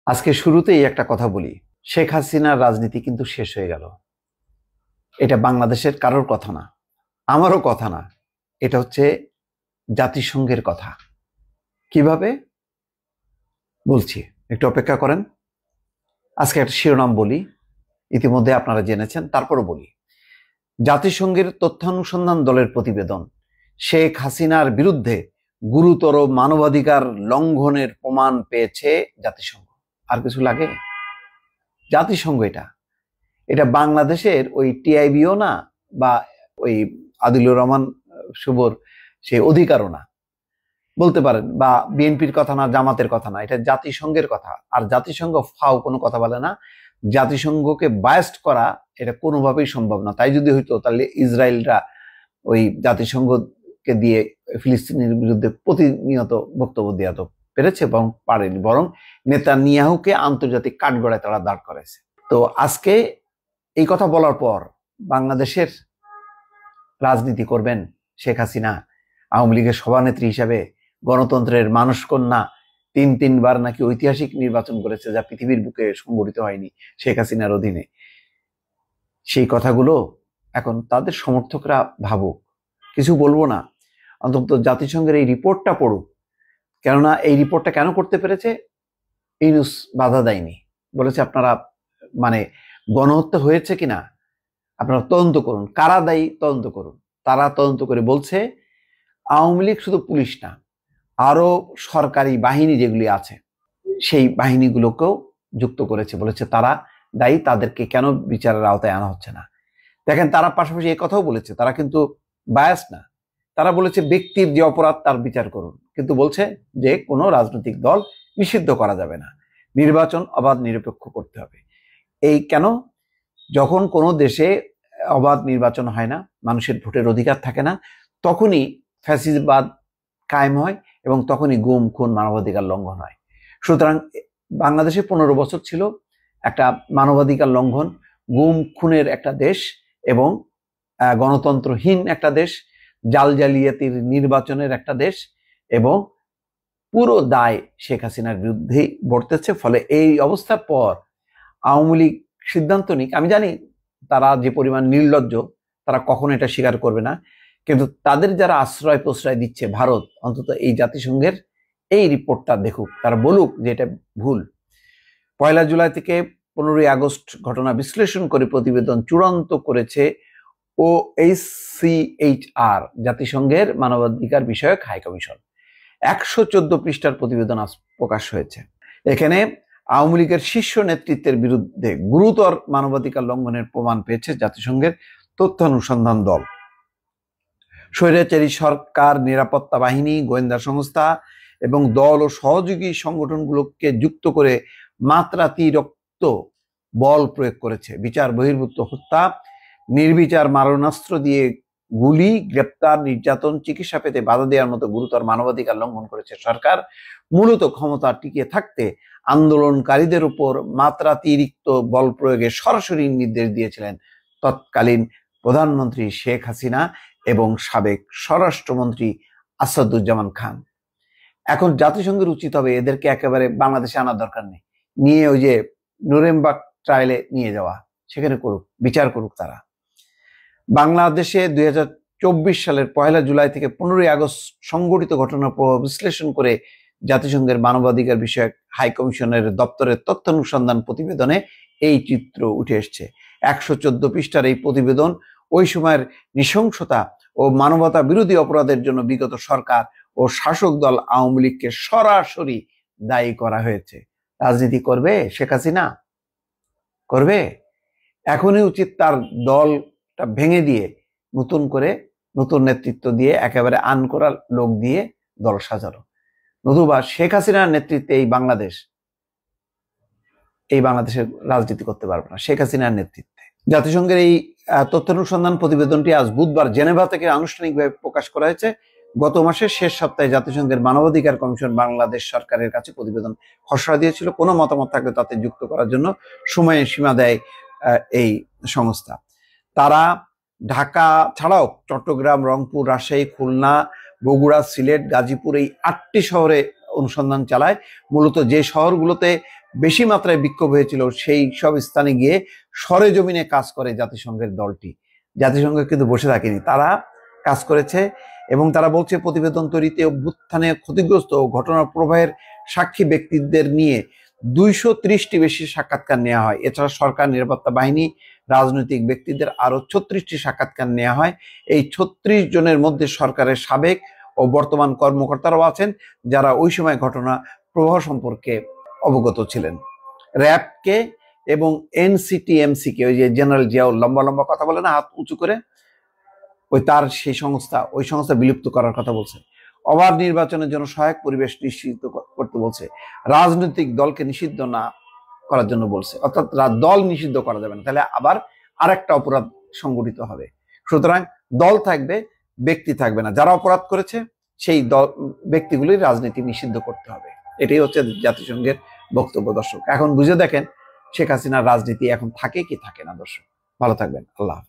আজকে শুরুতেই একটা কথা বলি, শেখ হাসিনার রাজনীতি কিন্তু শেষ হয়ে গেল। এটা বাংলাদেশের কারোর কথা না, আমারও কথা না, এটা হচ্ছে জাতিসংঘের কথা। কিভাবে বলছি, একটু অপেক্ষা করেন। আজকে একটা শিরোনাম বলি, ইতিমধ্যে আপনারা জেনেছেন, তারপরও বলি। জাতিসংঘের তথ্যানুসন্ধান দলের প্রতিবেদন, শেখ হাসিনার বিরুদ্ধে গুরুতর মানবাধিকার লঙ্ঘনের প্রমাণ পেয়েছে জাতিসংঘ। আর কিছু লাগে? জাতিসংঘ এটা বাংলাদেশের ওই টিআইবিও না, বা ওই আদিলুর রহমান শুভর সেই অধিকারও না বলতে পারেন, বা বিএনপির কথা না, জামাতের কথা না, এটা জাতিসংঘের কথা। আর জাতিসংঘ ফাও কোনো কথা বলে না। জাতিসংঘকে বায়াস্ট করা এটা কোনোভাবেই সম্ভব না। তাই যদি হইতো তাহলে ইসরায়েলরা ওই জাতিসংঘকে দিয়ে ফিলিস্তিনের বিরুদ্ধে প্রতিনিয়ত বক্তব্য দেওয়া তো পেরেছে, এবং পারেনি, বরং নেতানিয়াহুকে আন্তর্জাতিক কাঠগড়ায় তারা দাঁড় করাইছে। তো আজকে এই কথা বলার পর বাংলাদেশের রাজনীতি করবেন শেখ হাসিনা, আওয়ামী লীগের সভানেত্রী হিসাবে, গণতন্ত্রের মানুষকন্যা, তিনবার নাকি ঐতিহাসিক নির্বাচন করেছে, যা পৃথিবীর বুকে সংগঠিত হয়নি শেখ হাসিনার অধীনে। সেই কথাগুলো এখন তাদের সমর্থকরা ভাবুক, কিছু বলবো না, অন্তত জাতিসংঘের এই রিপোর্টটা পড়ুক। কেননা এই রিপোর্টটা কেন করতে পেরেছে? ইউনূস বাধা দেয়নি, বলেছে আপনারা গণহত্যা হয়েছে কিনা আপনারা তদন্ত করুন, কারা দায়ী তদন্ত করুন। তারা তদন্ত করে বলছে আওয়ামী লীগ শুধু পুলিশ না, আরো সরকারি বাহিনী যেগুলি আছে সেই বাহিনীগুলোকেও যুক্ত করেছে, বলেছে তারা দায়ী, তাদেরকে কেন বিচারের আওতায় আনা হচ্ছে না। দেখেন, তারা পাশাপাশি এই কথাও বলেছে, তারা কিন্তু বায়াস না, তারা বলেছে ব্যক্তির যে অপরাধ তার বিচার করুন, কিন্তু বলছে যে কোনো রাজনৈতিক দল নিষিদ্ধ করা যাবে না, নির্বাচন অবাধ নিরপেক্ষ করতে হবে। এই কেন? যখন কোনো দেশে অবাধ নির্বাচন হয় না, মানুষের ভোটের অধিকার থাকে না, তখনই ফ্যাসিবাদ কায়েম হয় এবং তখনই গুম খুন মানবাধিকার লঙ্ঘন হয়। সুতরাং বাংলাদেশে 15 বছর ছিল একটা মানবাধিকার লঙ্ঘন, গুম খুনের একটা দেশ এবং গণতন্ত্রহীন একটা দেশ, জালিয়াতির নির্বাচনের একটা দেশ, এবং পুরো দায় শেখ হাসিনার বিরুদ্ধেই বর্তেছে। ফলে এই অবস্থার পর আওয়ামী লীগ সিদ্ধান্ত নিক, আমি জানি তারা যে পরিমাণ নির্লজ্জ, তারা কখনো এটা স্বীকার করবে না, কিন্তু তাদের যারা আশ্রয় প্রশ্রয় দিচ্ছে ভারত, অন্তত এই জাতিসংঘের এই রিপোর্টটা দেখুক, তারা বলুক যে এটা ভুল। 1 জুলাই থেকে 15 আগস্ট ঘটনা বিশ্লেষণ করে প্রতিবেদন চূড়ান্ত করেছে OHCHR, জাতিসংঘের মানবাধিকার বিষয়ক হাই কমিশন। 114 পৃষ্ঠার প্রতিবেদন আজ প্রকাশ হয়েছে। এখানে আওয়ামী লীগের শীর্ষ নেতৃত্বের বিরুদ্ধে গুরুতর মানবাধিকার লঙ্ঘনের প্রমাণ পেয়েছে জাতিসংঘের তথ্যানুসন্ধান দল। স্বৈরাচারী সরকার নিরাপত্তা বাহিনী, গোয়েন্দা সংস্থা এবং দল ও সহযোগী সংগঠনগুলোকে যুক্ত করে মাত্রাতিরিক্ত বল প্রয়োগ করেছে, বিচার বহির্ভূত হত্যা, নির্বিচার মারণাস্ত্র দিয়ে গুলি, গ্রেপ্তার, নির্যাতন, চিকিৎসা পেতে বাধা দেওয়ার মতো গুরুতর মানবাধিকার লঙ্ঘন করেছে। সরকার মূলত ক্ষমতা টিকে থাকতে আন্দোলনকারীদের উপর মাত্রাতিরিক্ত বল প্রয়োগে সরাসরি নির্দেশ দিয়েছিলেন তৎকালীন প্রধানমন্ত্রী শেখ হাসিনা এবং সাবেক স্বরাষ্ট্রমন্ত্রী আসাদুজ্জামান খান। এখন জাতিসংঘের উচিত হবে এদেরকে একেবারে বাংলাদেশে আনার দরকার নেই, নিয়ে ওই যে নুরেমবার্গ ট্রায়ালে নিয়ে যাওয়া, সেখানে করুক, বিচার করুক তারা। বাংলাদেশে 2024 সালের 1 জুলাই থেকে 15 আগস্ট সংঘটিত ঘটনার প্রভাব বিশ্লেষণ করে জাতিসংঘের মানবাধিকার বিষয়ক হাই কমিশনের দপ্তরের তথ্যানুসন্ধান প্রতিবেদনে এই চিত্র উঠে এসছে। 114 পৃষ্ঠার এই প্রতিবেদন ওই সময়ের নৃশংসতা ও মানবতা বিরোধী অপরাধের জন্য বিগত সরকার ও শাসক দল আওয়ামী লীগকে সরাসরি দায়ী করা হয়েছে। রাজনীতি করবে শেখ হাসিনা? করবে? এখনই উচিত তার দলটা ভেঙে দিয়ে নতুন করে নতুন নেতৃত্ব দিয়ে একেবারে আনকরা লোক দিয়ে দল সাজানো, নতুবা শেখ হাসিনার নেতৃত্বে এই বাংলাদেশের রাজনীতি করতে পারবে না শেখ হাসিনার নেতৃত্বে। জাতিসংঘের এই তথ্যানুসন্ধান প্রতিবেদনটি আজ বুধবার জেনেভা থেকে আনুষ্ঠানিকভাবে প্রকাশ করা হয়েছে। গত মাসের শেষ সপ্তাহে জাতিসংঘের মানবাধিকার কমিশন বাংলাদেশ সরকারের কাছে প্রতিবেদন খসড়া দিয়েছিল। কোনো মতামত থাকলে তাতে যুক্ত করার জন্য সময়ের সীমা দেয় এই সংস্থা। তারা ঢাকা ছাড়াও চট্টগ্রাম, রংপুর, রাজশাহী, খুলনা, বগুড়া, সিলেট, গাজীপুর এই 8টি শহরে অনুসন্ধান চালায়। মূলত যে শহরগুলোতে বেশি মাত্রায় বিক্ষোভ হয়েছিল সেই সব স্থানে গিয়ে সরেজমিনে কাজ করে জাতিসংঘের দলটি। জাতিসংঘ কিন্তু বসে থাকেনি, তারা কাজ করেছে এবং তারা বলছে প্রতিবেদন তৈরিতে অভ্যুত্থানে ক্ষতিগ্রস্ত ও ঘটনার প্রবাহের সাক্ষী ব্যক্তিদের নিয়ে 230টি বেশি সাক্ষাৎকার নেওয়া হয়। এছাড়া সরকার, নিরাপত্তা বাহিনী, রাজনৈতিক ব্যক্তিদের আরো 36টি সাক্ষাৎকার নেওয়া হয়। এই 36 জনের মধ্যে সরকারের সাবেক ও বর্তমান কর্মকর্তারাও আছেন, যারা ওই সময় ঘটনা প্রবাহ সম্পর্কে অবগত ছিলেন। র্যাবকে এবং এনসিটিএমসিকে, ওই যে জেনারেল জিয়াউল লম্বা লম্বা কথা বলে না হাত উঁচু করে, সেই সংস্থা বিলুপ্ত করার কথা বলছে। অবাধ নির্বাচনের জন্য সহায়ক পরিবেশ নিশ্চিত করতে বলছে। রাজনৈতিক দলকে নিষিদ্ধ না করার জন্য বলছে, অর্থাৎ দল নিষিদ্ধ করা যাবে না, তাহলে আবার আরেকটা অপরাধ সংগঠিত হবে। সুতরাং দল থাকবে, ব্যক্তি থাকবে না। যারা অপরাধ করেছে সেই দল ব্যক্তিগুলির রাজনীতি নিষিদ্ধ করতে হবে। এটাই হচ্ছে জাতিসংঘের বক্তব্য। দর্শক, এখন বুঝে দেখেন শেখ হাসিনার রাজনীতি এখন থাকে কি থাকে না। দর্শক, ভালো থাকবেন। আল্লাহ হাফেজ।